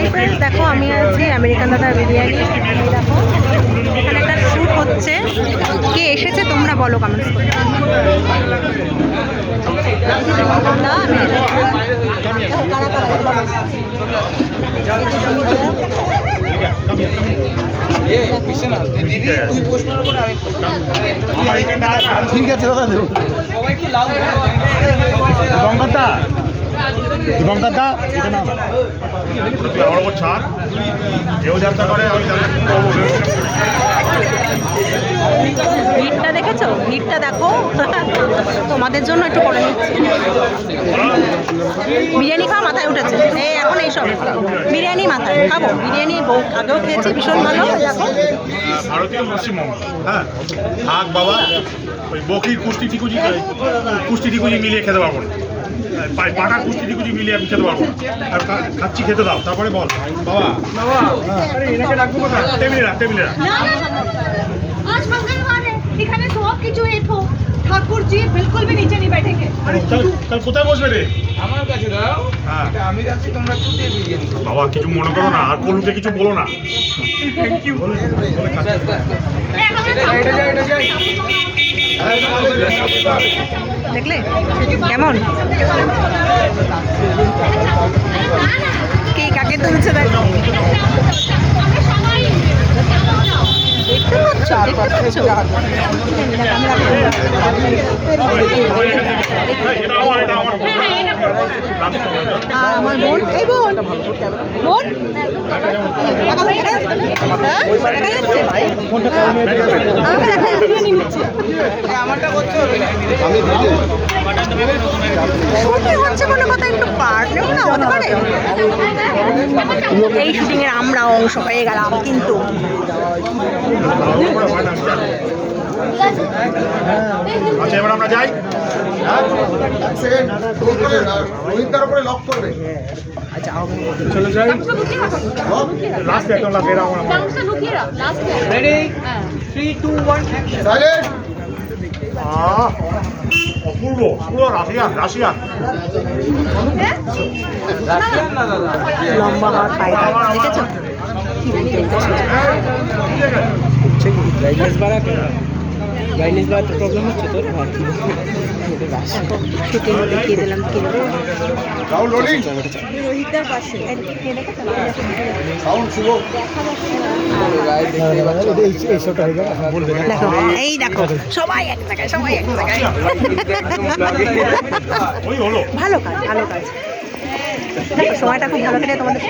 Hi friends, দেখো আমি আছি আমেরিকান দাদা বিরিয়ানি। দেখো এখানে একটা শ্যুট হচ্ছে। কে এসেছে তোমরা বলো কমেন্টস করে। ঠিক আছে দাদা দেবো দীপঙ্করদা আমার ওপর ছাড় কেউ যাত্রা করে আমি ভিড়টা দেখেছো? ভিড়টা দেখো, তোমাদের জন্য একটু করে নিচ্ছি। বিরিয়ানি খাওয়া মাথায় উঠেছে এখন এইসব বিরিয়ানি মাথায় খাবো। বিরিয়ানি আগেও খেয়েছি, ভীষণ ভালো। দেখো ভারতীয় পশ্চিমবঙ্গ, হ্যাঁ থাক বাবা, ওই বকির কুস্তি টিকুজি মিলিয়ে খেতে পারবো না, পাটার কুস্তি টিকুজি মিলিয়ে আমি খেতে পারবো না। আর খাচ্ছি, খেতে দাও, তারপরে বল বাবা। এনাকে রাখবো কোথায়? টেবিলে রাখ, টেবিলে রাখ। आज मंगलवार है, दिखाने तो आप কিছু এঠো ঠাকুর জি बिल्कुल भी नीचे नहीं बैठेंगे। তাহলে কোথায় বসবে রে? আমার কাছে দাও, আমি যাচ্ছি, তোমরা চুটিয়ে বিরিয়ানি খাও। বাবা কিছু মনে করো না, আর কলুতে কিছু বলো না। Thank you. দেখলে কেমন কে কাকে তুলছে? দেখো দেখতে পাচ্ছ, দেখতে পাচ্ছ? আমার বোন, এই বোন বোন হচ্ছে কোনো কথা, একটু পারলেও না হতে পারে। এই শুটিং এর আমরা অংশ হয়ে গেলাম কিন্তু। আচ্ছা এবার আমরা যাই। চলে যাই। লাস্ট একটা লাস্ট এরা আমরা রেডি 3 2 1 অ্যাকশন। অপূর্ব, পুরো রাশিয়ান রাশিয়ান। রাশিয়ান না দাদা, লম্বা হাত পায়রা দেখেছো? ব্রাইটনেস বাড়াতে, ব্রাইটনেস বাড়াতে প্রবলেম হচ্ছে তোর। শুটিং দেখিয়ে দিলাম কিন্তু রাহুল রোলিং রোহিতদার পাশে দেখো, এই দেখো সবাই এক জায়গায়, সবাই এক জায়গায়। ওই হলো ভালো কাজ, ভালো কাজ। দেখো সময়টা খুব ভালো কেটে তোমাদের।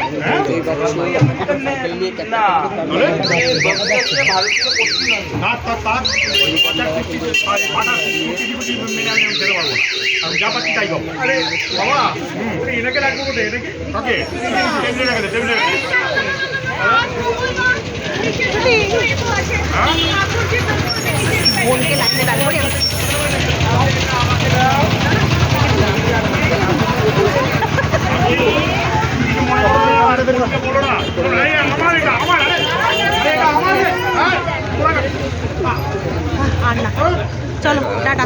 থাক থাক থাক, আমি যা পাচ্ছি তাই খাবো। আরে বাবা, এনাকে রাখবো কোথায়? এনাকে কাকে? টেবিলে রেখে দে, টেবিলে রেখে দে। বোনকে লাগতে পারবো। বলো না, আমার এটা আমার, এটা আমার। আর না, চলো টাটা।